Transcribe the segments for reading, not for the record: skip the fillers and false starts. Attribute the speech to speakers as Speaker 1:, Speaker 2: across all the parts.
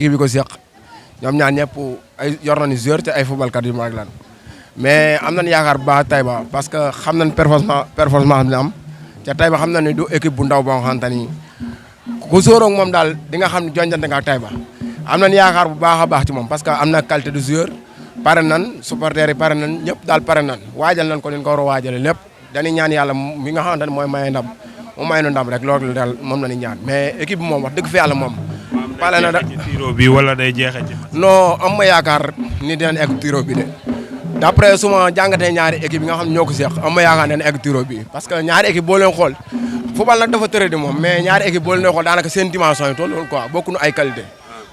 Speaker 1: équipe bi ko seq ñoom ñaar ñëpp ay yor nañu joueur te ay footballkat yu mag lan mais am nañu yaakaar bu baax Taïba parce que xam nañ performance bi am te Taïba xam na ne du équipe bu ndaw boo xamante ni ku sóoroog moom daal di nga xam ne jonjante nga ak Taïba am nañu yaakaar bu baax a baax ci moom parce que am na qualité de joueur pare nan supporters yi pare nan ñëpp daal pare nan waajal nañ ko ni ñu ko war a waajale lépp dañuy ñaan yàlla mi nga xamante ne mooy maye ndam mu may nu ndam rek loolu daal moom la ñuy ñaan mais équipe bi moom wax dëgg fi yàlla moom pare na da
Speaker 2: tiro bi wala day jeexee ci
Speaker 1: non am ma yaakaar ni dinañ egg tiro bi de d'après su ma jàngatee ñaari équipe yi nga xam ne ñoo ko seq am ma yaakaar ne dinañ egg tiro bi parce que ñaari équipe boo leen xool football nag dafa tërë di moom mais ñaari équipe boo leen xool daanaka seen dimension yi tolloon quoi bokkuñu ay qualité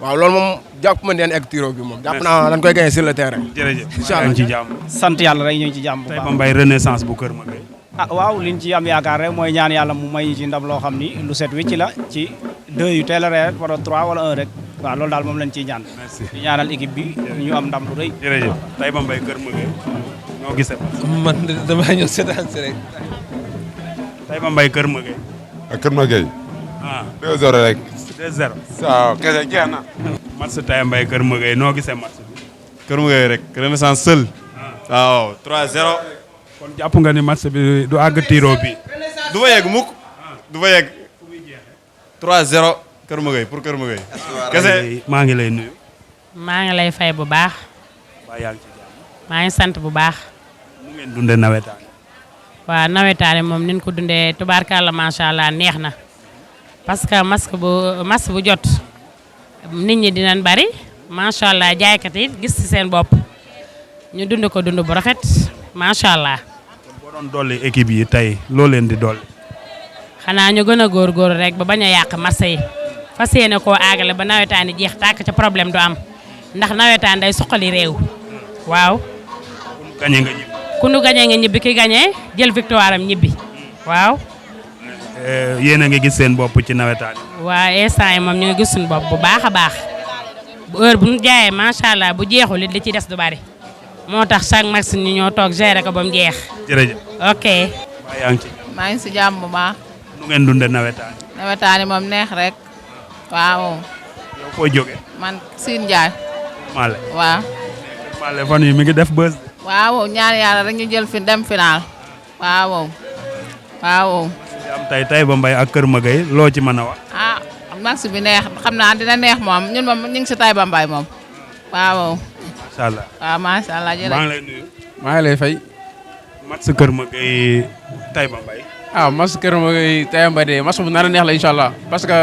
Speaker 1: waaw loolu moom jàpp ma dinañ egg tiro bi moom jàpp naa dañ koy gagner sur le terrain.
Speaker 2: jërëjëf
Speaker 1: incha allah
Speaker 2: ci jàmm.
Speaker 3: sant yàlla rek ñu ngi ci jàmm bu baax.
Speaker 2: Taïba Mbaye renaissance bu Kër Magueye.
Speaker 3: waaw liñ ci am yaakaar rek mooy ñaan yàlla mu may ci ndam loo xam ni lu set wicc la ci 2 yu teel a reer wala 3 wala 1 rek waaw loolu daal moom lañ ciy ñaan.
Speaker 2: merci
Speaker 3: di ñaanal équipe bi ñu am ndam lu rëy.
Speaker 2: jërëjëf Taïba Mbaye Kër Magueye ñoo gisee.
Speaker 4: man damaa ñëw seetaan si rek.
Speaker 2: Taïba Mbaye Kër Magueye.
Speaker 5: ak Kër Magueye. 2-0 rek.
Speaker 2: 2-0.
Speaker 5: waaw kese jeex na.
Speaker 2: match Taïba Mbaye Kër Magueye noo gisee match bi.
Speaker 6: Kër Magueye rek renaissance seul. waaw 3-0.
Speaker 2: kon jàpp nga ni match bi du àgg tiro bi.
Speaker 6: du fa yegg mukk. du fa yegg. 3-0 Kër Magueye pour Kër Magueye. kese
Speaker 2: maa ngi lay nuyu.
Speaker 7: maa ngi lay fay bu baax.
Speaker 2: waa yaa ngi ci jàmm.
Speaker 7: maa ngi sant bu baax.
Speaker 2: mu ngeen dundee nawetaan.
Speaker 7: waa nawetaane moom niñ ko dundee tubaarkàlla macha allah neex na parce que masque bu jot nit ñi dinañ bari macha allah jaaykat yi gis ci seen bopp ñu dund ko dund bu rafet macha allah.
Speaker 2: boo doon dolli équipe yi tey loo leen di dolli.
Speaker 7: xanaa ñu gën a góorgóorlu rek ba bañ a yàq marché yi fas yéene koo aagale ba nawetaan yi jeex tàkk ca problème du am ndax nawetaan day suqali réew waaw.
Speaker 2: gañe nga ñibbi.
Speaker 7: ku nu gañee nga ñibbi ki gañee jël victoire am ñibbi waaw.
Speaker 2: yéen a ngi gis seen bopp ci nawetaan yi.
Speaker 7: waa instant yi moom ñu ngi gis suñu bopp bu baax a baax bu heure bu ñu jaayee macha allah bu jeexul it li ci des du bari moo tax chaque match ñu ñoo toog gérer ko ba mu jeex.
Speaker 2: jërëjëf.
Speaker 7: ok.
Speaker 2: waa yaa ngi ci jàmm.
Speaker 8: maa ngi si jàmm bu baax.
Speaker 2: nu ngeen dundee nawetaan yi.
Speaker 8: nawetaani moom neex rek. waaw.
Speaker 2: yow foo jógee.
Speaker 8: man Sine Ndiaye.
Speaker 2: Male.
Speaker 8: waaw.
Speaker 2: Male fan yi mi ngi def buzz.
Speaker 8: waaw ñaan yàlla rek ñu jël fi dem final. waaw. waaw.
Speaker 2: di am tey Taïba Mbaye ak Kër Magueye loo ci mën a wax.
Speaker 8: ah match bi neex xam naa dina neex moom ñun moom ñu ngi si Taïba Mbaye moom. waaw.
Speaker 2: macha allah.
Speaker 8: waaw macha allah jërëjëf.
Speaker 2: maa ngi lay nuyu.
Speaker 4: maa ngi lay fay.
Speaker 2: match Kër Magueye Taïba Mbaye.
Speaker 4: match Kër Magueye Taïba Mbaye de match bu nar a neex la incha allah parce que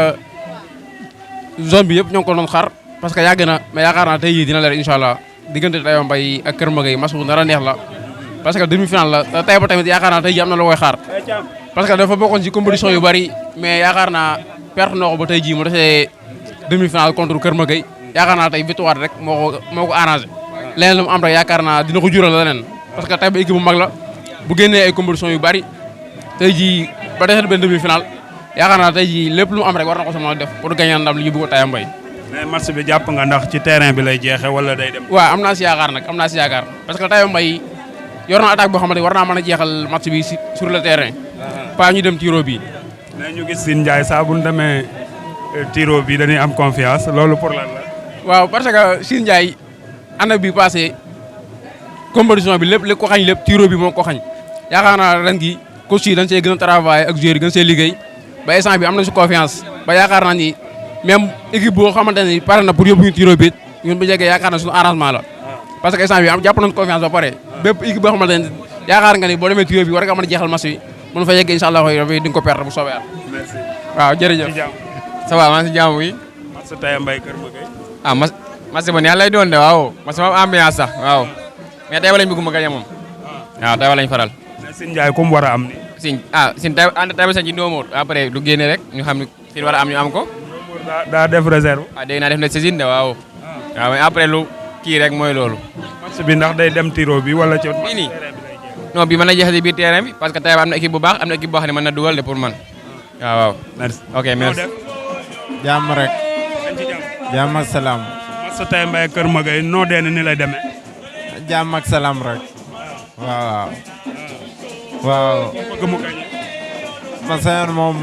Speaker 4: zone bi yëpp ñoo ngi ko doon xaar parce que yàgg na mais yaakaar naa tey jii dina leer incha allah diggante Taïba Mbaye ak Kër Magueye match bu nar a neex la parce que demi-finale la te Taïba tamit yaakaar naa tey jii am na lu koy xaar parce que dafa bokkoon ci compétition yu bari mais yaakaar naa perte na ko ba tey jii mu defee demi-finale contre Kër Magueye yaakaar naa tey victoire rek moo ko arrangé leneen lu mu am rek yaakaar naa dina ko jural leneen parce que Taïba équipe bu mag la bu génnee ay compétition yu bari tey jii ba defee benn demi-finale yaakaar naa tey jii lépp lu mu am rek war na ko sama def pour gagner ndam li ñu bëgg Taïba Mbaye.
Speaker 2: mais match bi jàpp nga ndax ci terrain bi lay jeexee wala day dem.
Speaker 4: waaw am naa si yaakaar nag am naa si yaakaar parce que Taïba Mbaye yor na attaque boo xamante war naa mën a jeexal match bi sur le terrain. pas ñu dem tiro bi.
Speaker 2: mais ñu gis Sine Ndiaye saa bu ñu demee tiro bi dañuy am confiance loolu pour lan la.
Speaker 4: waaw parce que Sine Ndiaye année bi passé compétition bi lépp li ko xañ lépp tiro bi moo ko xañ yaakaar naa ren gi coach yi dañ see gën a travailler ak joueurs yi gën see liggéey ba instant bi am na si confiance ba yaakaar naa ni même équipe boo xamante ne pare na pour yóbbu ñu tiro bi ñun bu jegee yaakaar na suñu arrangement la parce que instant bi am jàpp nañu confiance ba pare bépp équipe boo xamante ne yaakaar nga ni boo demee tiro bi war nga mën a jeexal match bi mën fa yeggee incha allah di nga ko perdre bu soobee yàlla.
Speaker 2: merci.
Speaker 4: waaw jërëjëf.
Speaker 9: ça va maa ngi si jàmm wi.
Speaker 2: match Taïba Mbaye Kër Magueye.
Speaker 9: match ba neex lay doon de waaw match moom ambiance sax waaw mais Taïba lañ bëgg mu gañe moom waaw Taïba lañ faral.
Speaker 2: mais Sine Ndiaye comme war a am ni.
Speaker 9: Sine Taïba sañ ci Ndoomoor après du génne rek ñu xam ne Sine war a am ñu am ko.
Speaker 2: daa def réserve.
Speaker 9: dégg naa def na saisine de waaw. waaw mais après lu kii rek mooy loolu.
Speaker 2: match bi ndax day dem tiro bi wala ci.
Speaker 9: fii nii non bi mën na jeexal ci biir terrain bi parce que Taïba am na équipe bu baax am na équipe boo xam ne mën na dugal de pour man waaw.
Speaker 2: merci
Speaker 9: ok merci.
Speaker 10: jàmm rek. jàmm ak salaam.
Speaker 2: match Taïba Mbaye Kër Magueye noo dee ni lay demee.
Speaker 10: jàmm ak salaam rek. waaw. waaw. ma sañoon moom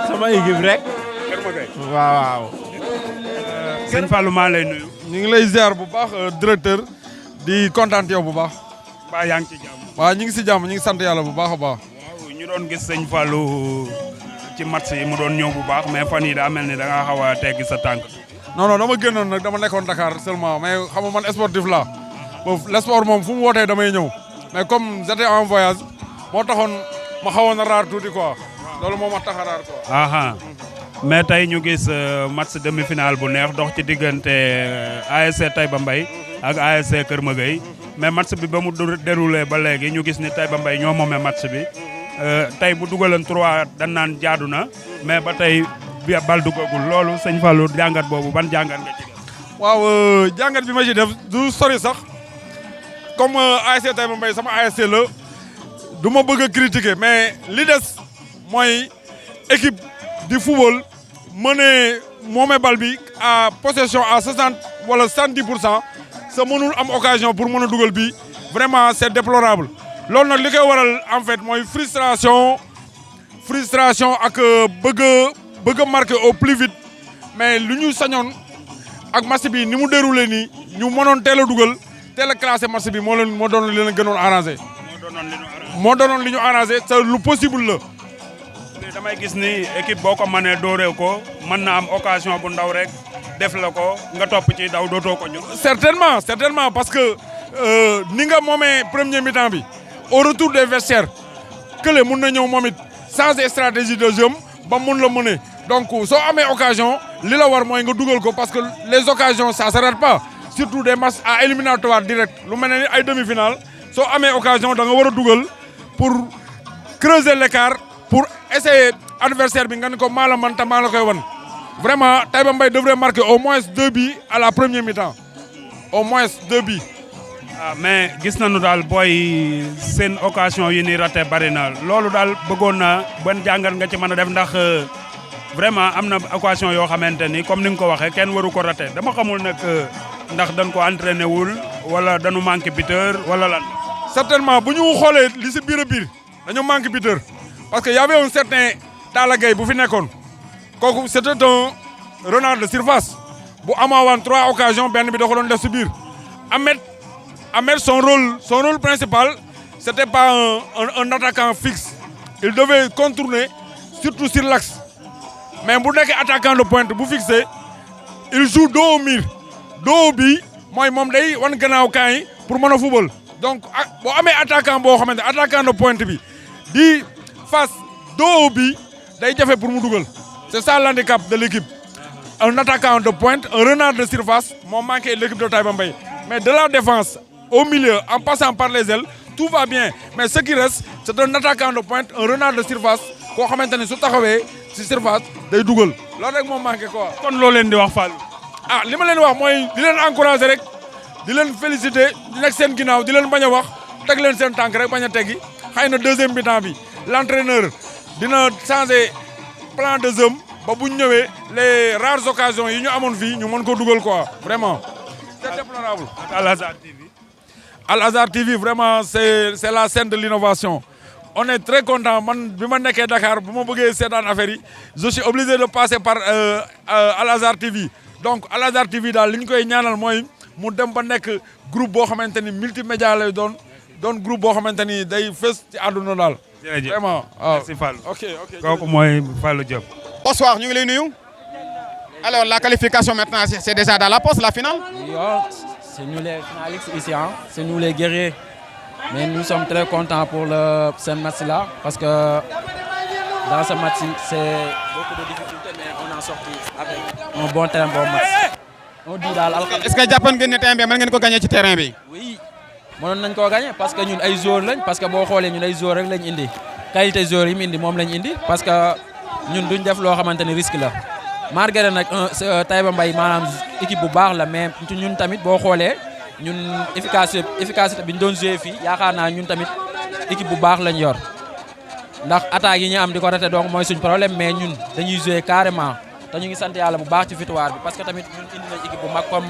Speaker 10: sama équipe rek.
Speaker 2: Kër Magueye.
Speaker 10: waaw.
Speaker 2: sëñ Fallou maa lay nuyu.
Speaker 11: ñu ngi lay ziar bu baax directeur di kontaan yow bu baax.
Speaker 2: mbaa yaa ngi ci jàmm.
Speaker 11: waaw ñu ngi si jàmm ñu ngi sant yàlla bu baax a baax.
Speaker 2: waaw ñu doon gis sëñ Fallou ci match yi mu doon ñëw bu baax mais fan yi daa mel ni da ngaa xaw a teggi sa tànk.
Speaker 11: non dama génnoon nag dama nekkoon Dakar seulement mais xam nga man sportif la boobu le sport moom fu mu wootee damay ñëw mais comme j'étais en voyage moo taxoon ma xawoon a raar tuuti quoi loolu moo ma tax a raar quoi.
Speaker 2: aha mais tey ñu gis match demi-finale bu neex dox ci diggante ASC Taïba Mbaye ak ASC Kër Magueye mais match bi ba mu déroulé ba léegi ñu gis ni Taïba Mbaye ñoo moomee match bi tey bu dugalan 3 dañ naan jaadu na mais ba tey bal dugagul loolu sëñ Fallou jàngat boobu ban jàngat nga ci def.
Speaker 11: waaw jàngat bi ma ci def du sori sax comme ASC Taïba Mbaye sama ASC la du ma bëgg a critiquer mais li des mooy équipe di football mëne moome bal bi à possession à 60 wala 70% sa mënul am occasion pour mën a dugal bi vraiment c'est déplorable loolu nag li koy waral en fait mooy frustration ak bëgg a marquer au plus vite mais lu ñu sañoon ak match bi ni mu déroulé nii ñu mënoon teel a dugal teel a classé match bi moo doon li leen gënoon arrangé. moo doonoon li ñu arrangé te lu possible la.
Speaker 2: damay gis ni équipe boo ko mënee dooree ko mën na am occasion bu ndaw rek def la ko nga topp ci daw dootoo ko ñu.
Speaker 11: certainement parce que ni nga moomee premier mi-temps bi au retour des vestiaires kële mun na ñëw moom it changer stratégie de jeu ba mun la mëne donc soo amee occasion li la war mooy nga dugal ko parce que les occasions ça se rate pas surtout des matchs à éliminatoire direct lu mel ne ay demi-finale soo amee occasion da nga war a dugal pour creuser l'écart pour essayer adversaire bi nga ne ko maa la man te maa la koy wan vraiment Taïba Mbaye devrait marquer au moins 2 buts à la première mi-temps au moins 2 buts.
Speaker 2: mais gis nañu daal booy seen occasion yi ni raté bari na loolu daal bëggoon na ban jàngat nga ci mën a def ndax vraiment am na occasion yoo xamante ni comme ni nga ko waxee kenn waru ko raté dama xamul nag ndax dañ ko entraîné wul wala dañu manqué buteur wala lan.
Speaker 11: certainement bu ñu xoolee li si biir a biir dañu manqué buteur parce que y avait un certain Talla Gueye bu fi nekkoon kooku c'était un renard de surface bu amaawaan 3 occasions benn bi da ko doon def si biir Ahmed son rôle principal c'était pas un attaquant fixe il devait contourner surtout sur l'axe mais bu nekkee attaquant de pointe bu fixé il joue dos au mur dos bi mooy moom day wan gannaaw camp yi pour mën a football donc boo amee attaquant boo xamante attaquant de pointe bi di face dos bi day jafe pour mu dugal c'est ça l'handicap de l'équipe un attaquant de pointe un renard de surface moo manqué l'équipe de Taïba Mbaye mais de la défense au milieu en passant par les ailes tout va bien mais ce qui reste c'est un attaquant de pointe un renard de surface koo xamante ni su taxawee ci surface day dugal loolu rek moo manqué quoi.
Speaker 2: kon loo leen di wax Fallou.
Speaker 11: li ma leen wax mooy di leen encourager rek di leen féliciter di nekk seen ginnaaw di leen bañ a wax teg leen seen tànk rek bañ a teggi xëy na deuxième mi-temps bi l'entraîneur dina changer plan de jeu ba bu ñu ñëwee les rares occasions yi ñu amoon fii ñu mën ko dugal quoi vraiment c'est déplorable.
Speaker 2: Al Azhar TV.
Speaker 11: Al Azhar TV vraiment c'est la scène de l'innovation on est très content man bi ma nekkee Dakar bu ma bëggee seetaan affaire yi je suis obligé de passer par Al Azhar TV donc Al Azhar TV daal li ñu koy ñaanal mooy mu dem ba nekk groupe boo xamante ni multimédia lay doon groupe boo xamante ni day fës ci àdduna daal.
Speaker 2: jërëjëf
Speaker 11: vraiment waaw
Speaker 2: merci Fallou.
Speaker 11: ok
Speaker 2: kooku mooy Fallou Diop.
Speaker 12: Bonsoir, ñu ngi lay nuyu. Alors la qualification maintenant c'est déjà dans la poste la finale.
Speaker 13: C'est nous les finalistes ici, hein? C'est nous les guerriers. Mais nous sommes très contents pour ce match-là parce que dans ce match, c'est beaucoup de difficultés, mais on a sorti avec un bon terrain, bon match. On dit daal alhamdulilah.
Speaker 12: Est-ce que jàppoon ngeen ne terrain bi mën ngeen ko gagner ci terrain bi.
Speaker 13: Oui, mënoon nañ koo gagner parce que ñun ay joueurs lañ parce que boo xoolee ñun ay joueurs rek lañ indi qualité joueurs yi mu indi moom lañ indi parce que ñun duñ def loo xamante ni risque la. Malgré nag Taïba Mbaye maanaam équipe bu baax la mais ñun tamit boo xoolee ñun efficacité bi ñu doon joué fii yaakaar naa ñun tamit équipe bu baax lañ yor ndax attaques yi ñu am di ko raté donc mooy suñ problème mais ñun dañuy joué carrément te ñu ngi sant yàlla bu baax ci victoire bi parce que tamit ñun indi nañ équipe bu mag comme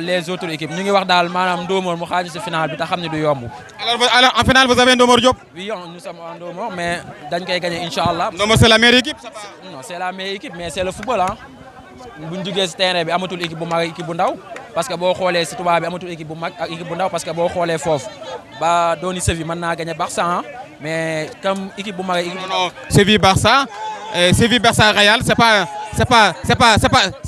Speaker 13: les autres équipes ñu ngi wax daal maanaam Ndomor mu xaaju ci final bi te xam ne du yomb.
Speaker 12: Alors en finale vous avez Ndomor Diop.
Speaker 13: Oui nous sommes en Ndomor mais dañ koy gagner incha allah.
Speaker 12: Ndomor c'est la meilleure équipe.
Speaker 13: Non c'est la meilleure équipe mais c'est le football hein. buñ jugee si terrain bi amatul équipe bu mag équipe bu ndaw parce que boo xoolee si tubaab bi amatul équipe bu mag ak équipe bu ndaw parce que boo xoolee foofu ba dooni Séville mën naa gagné Barça mais comme équipe bu mag équipe
Speaker 12: Séville Barça Séville Barça Real c'est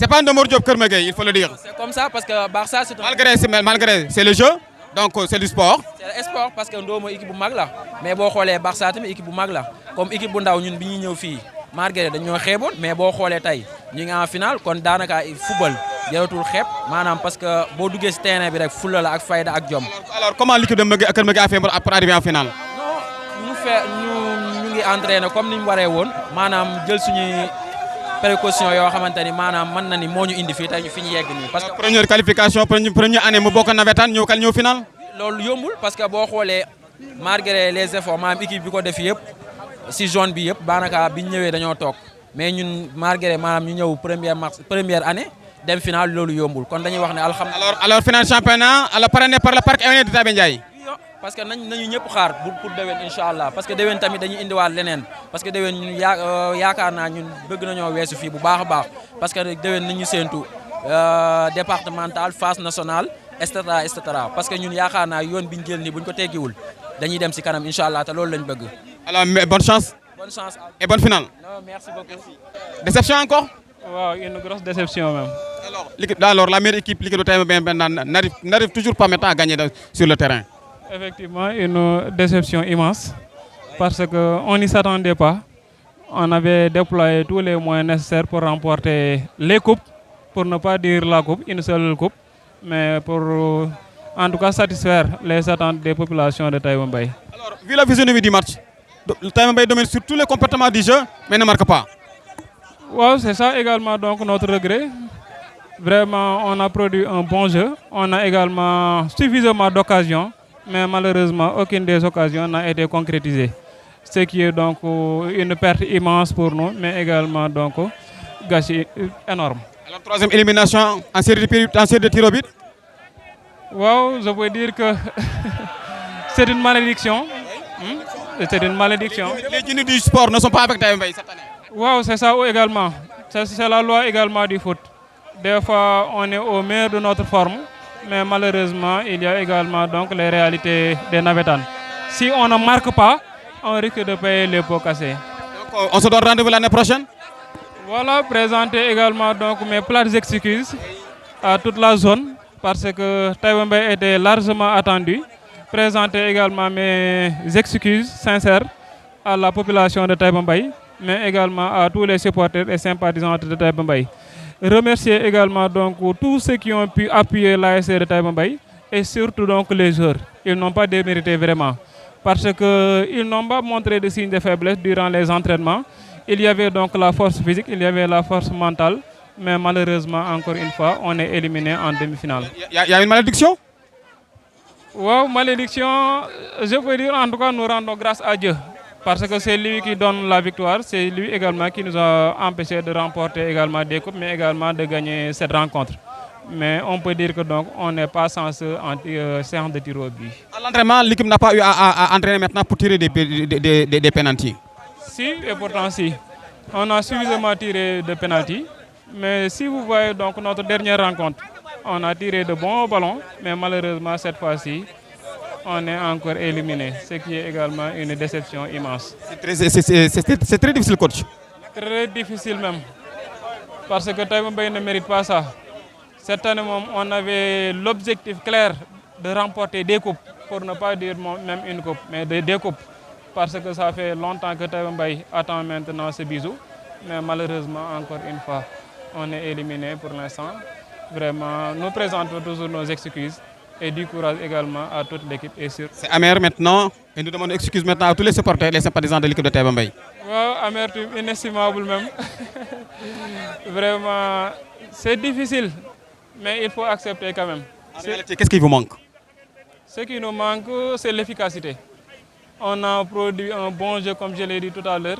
Speaker 12: pas Ndomor Diop Keur Magueye, il faut le dire.
Speaker 13: C'est comme ça parce que Barça c'est
Speaker 12: malgré c'est le jeu, donc c'est du sport.
Speaker 13: C'est le sport parce que Ndomo équipe bu mag la mais boo xoolee Barça tamit équipe bu mag la comme équipe bu ndaw ñun bi ñuy ñëw fii malgré dañoo xeeboon mais boo xoolee tey ñu ngi en finale kon daanaka football jaratul xeeb maanaam parce que boo duggee si terrain bi rek fulla la ak fayda ak jom.
Speaker 12: Alors comment l'équipe de Keur Magueye a fait pour arriver en finale?
Speaker 13: Non ñu ngi entraîné comme ni ñu waree woon maanaam jël suñuy précaution yoo xamante ni maanaam mën na ni moo ñu indi fii tey fi ñu yegg nii. parce que
Speaker 12: première qualification première année mu bokk nawetaan ñëw finale.
Speaker 13: loolu yombul parce que boo xoolee malgré les efforts maanaam équipe bi ko def yëpp si zone bi yëpp daanaka bi ñu ñëwee dañoo toog mais ñun malgré maanaam ñu ñëw première année dem finale loolu yombul kon dañuy wax ne alhamdulilah.
Speaker 12: alors finale championnat alors parrainé par le parc éolien de Taïba Ndiaye.
Speaker 13: parce que nañu ñëpp xaar pour déwén incha allah parce que déwén tamit dañuy indiwaat leneen parce que déwén ñun yaakaar naa ñun bëgg nañoo weesu fii bu baax a baax parce que déwén nañu séentu départemental phase nationale et cetera parce que ñun yaakaar naa yoon bi ñu jël nii bu ñu ko teggiwul dañuy dem si kanam incha allah te loolu lañ bëgg.
Speaker 12: alors bonne chance.
Speaker 13: Bonne chance
Speaker 12: et bonne finale.
Speaker 13: Non, merci beaucoup.
Speaker 12: Déception encore?
Speaker 14: Wow, une grosse déception même.
Speaker 12: Alors la meilleure équipe, l'équipe de Taïba n'arrive toujours pas maintenant à gagner sur le terrain.
Speaker 14: Effectivement, une déception immense parce qu'on n'y s'attendait pas. On avait déployé tous les moyens nécessaires pour remporter les coupes, pour ne pas dire la coupe, une seule coupe, mais pour en tout cas satisfaire les attentes des populations de Taïba Mbaye.
Speaker 12: Alors, vu la physionomie du match, Taïba Mbaye domine sur tous les comportements du jeu, mais ne marque pas.
Speaker 14: Wow, c'est ça également donc notre regret. Vraiment, on a produit un bon jeu. On a également suffisamment d'occasions, mais malheureusement, aucune des occasions n'a été concrétisée. Ce qui est donc une perte immense pour nous, mais également donc gâchis énorme.
Speaker 12: Alors, troisième élimination en série de tir au but.
Speaker 14: Wow, je peux dire que c'est une malédiction. C'est une malédiction.
Speaker 12: Les génies du sport ne sont pas avec Taïba Mbaye cette année.
Speaker 14: Wow, c'est ça également. C'est la loi également du foot. Des fois, on est au meilleur de notre forme, mais malheureusement, il y a également donc les réalités des navétanes. Si on ne marque pas, on risque de payer les pots cassés.
Speaker 12: Donc, on se donne rendez-vous l'année prochaine?
Speaker 14: Voilà, présenter également donc mes plates excuses à toute la zone, parce que Taïba Mbaye était largement attendu. Présenter également mes excuses sincères à la population de Taïba Mbaye, mais également à tous les supporters et sympathisants de Taïba Mbaye. Remercier également donc tous ceux qui ont pu appuyer l'ASC de Taïba Mbaye et surtout donc les joueurs. Ils n'ont pas démérité vraiment parce qu'ils n'ont pas montré de signes de faiblesse durant les entraînements. Il y avait donc la force physique, il y avait la force mentale, mais malheureusement encore une fois on est éliminé en demi-finale.
Speaker 12: Il y a une malédiction?
Speaker 14: Wow, malédiction, je peux dire en tout cas nous rendons grâce à Dieu. Parce que c'est lui qui donne la victoire, c'est lui également qui nous a empêché de remporter également des coupes, mais également de gagner cette rencontre. Mais on peut dire que donc on n'est pas censé en séance de tir au but.
Speaker 12: À l'entraînement, l'équipe n'a pas eu à entraîner maintenant pour tirer des pénaltys.
Speaker 14: Si, et pourtant si. On a suffisamment tiré de pénaltys, mais si vous voyez donc notre dernière rencontre, on a tiré de bons ballons, mais malheureusement cette fois-ci, on est encore éliminé, ce qui est également une déception immense.
Speaker 12: C'est très difficile, coach.
Speaker 14: Très difficile même, parce que Taïba Mbaye ne mérite pas ça. Cette année, on avait l'objectif clair de remporter des coupes, pour ne pas dire même une coupe, mais des coupes. Parce que ça fait longtemps que Taïba Mbaye attend maintenant ce bisou, mais malheureusement, encore une fois, on est éliminé pour l'instant. Vraiment, nous présentons toujours nos excuses. Et du courage également à toute l'équipe.
Speaker 12: C'est amer maintenant, et nous demandons excuse maintenant à tous les supporters et les sympathisants de l'équipe de Taïba Mbaye.
Speaker 14: Wow, amertume inestimable même. Vraiment, c'est difficile, mais il faut accepter quand même.
Speaker 12: Qu'est-ce qui vous manque?
Speaker 14: Ce qui nous manque, c'est l'efficacité. On a produit un bon jeu, comme je l'ai dit tout à l'heure.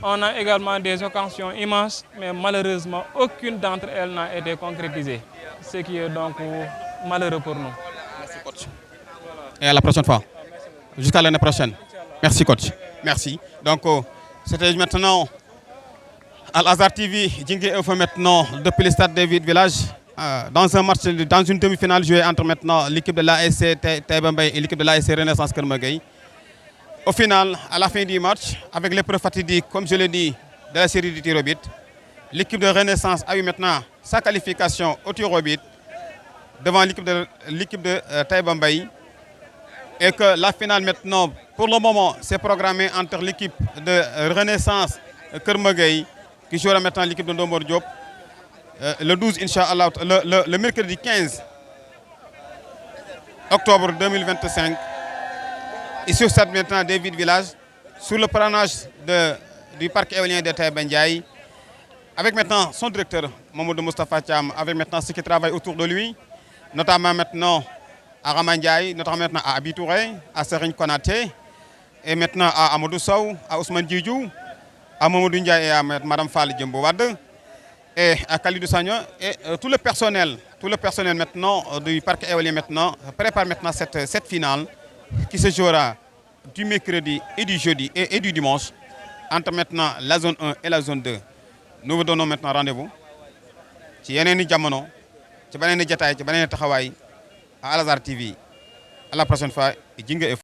Speaker 14: On a également des occasions immenses, mais malheureusement, aucune d'entre elles n'a été concrétisée. Ce qui est donc malheureux pour nous.
Speaker 12: Merci, coach. Et à la prochaine fois. Jusqu'à l'année prochaine. Merci, coach. Merci. Donc, c'était maintenant Al-Azhar TV, Djingue Info maintenant depuis le stade David Village. Dans un match, dans une demi-finale jouée entre maintenant l'équipe de l'ASC Taïba Mbaye et l'équipe de l'ASC Renaissance Keur Magueye. Au final, à la fin du match, avec l'épreuve fatidique, comme je l'ai dit, de la série du tir au but, l'équipe de Renaissance a eu maintenant sa qualification au tir au but devant l'équipe de Taïba Mbaye. Et que la finale maintenant, pour le moment, c'est programmé entre l'équipe de Renaissance Keur Magueye qui jouera maintenant l'équipe de Ndombor Diop. Le 12, Inch'Allah, le mercredi 15 octobre 2025. Et sur cette maintenant David Village, sur le parrainage du parc éolien de Taïba Ndiaye, avec maintenant son directeur, Mamadou Moustapha Thiam, avec maintenant ceux qui travaillent autour de lui, notamment maintenant à Rama Ndiaye, notamment maintenant à Abi Touré, à Serigne Konaté, et maintenant à Amadou Sow, à Ousmane Djidjou, à Mamadou Ndiaye et à Madame Fall Djembo Wade, et à Khalidou Sagno, et tout le personnel maintenant du parc éolien maintenant prépare maintenant cette finale qui se jouera du mercredi et du jeudi et du dimanche entre maintenant la zone 1 et la zone 2. Nous vous donnons maintenant rendez-vous ci yeneeni jamono ci beneen jataay ci beneen taxawaay à Al-Azhar TV. À la prochaine fois, Djingue Info.